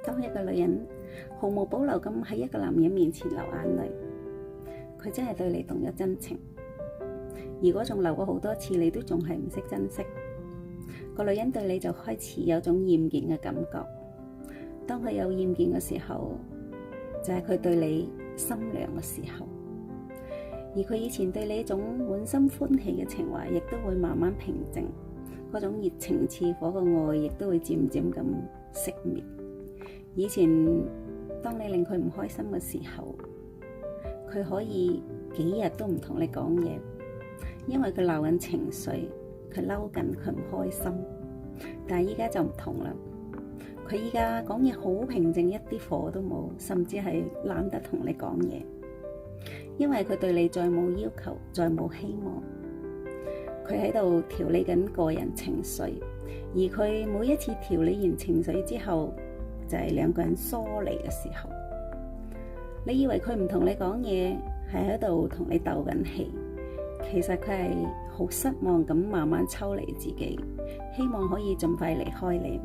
當一個女人毫無保留咁喺一個男人面前流眼淚，佢真係對你動咗真情。如果仲流過好多次，你都仲係唔識珍惜，個女人對你就開始有種厭倦嘅感覺。當佢有厭倦嘅時候，就係佢對你心涼嘅時候。而佢以前對你一種滿心歡喜嘅情懷，亦都會慢慢平靜，嗰種熱情似火嘅愛，亦都會漸漸咁熄滅。以前當你令佢唔開心嘅時候，佢可以幾日都唔同你講嘢，因為佢鬧緊情緒，佢嬲緊，佢唔開心。但係依家就唔同啦，佢依家講嘢好平靜，一啲火都冇，甚至係懶得同你講嘢，因為佢對你再冇要求，再冇希望。佢喺度調理緊個人情緒，而佢每一次調理完情緒之後，就係兩個人疏離嘅時候。你以為佢唔同你講嘢，係喺度同你鬥緊氣，其實佢係好失望咁慢慢抽離自己，希望可以盡快離開你。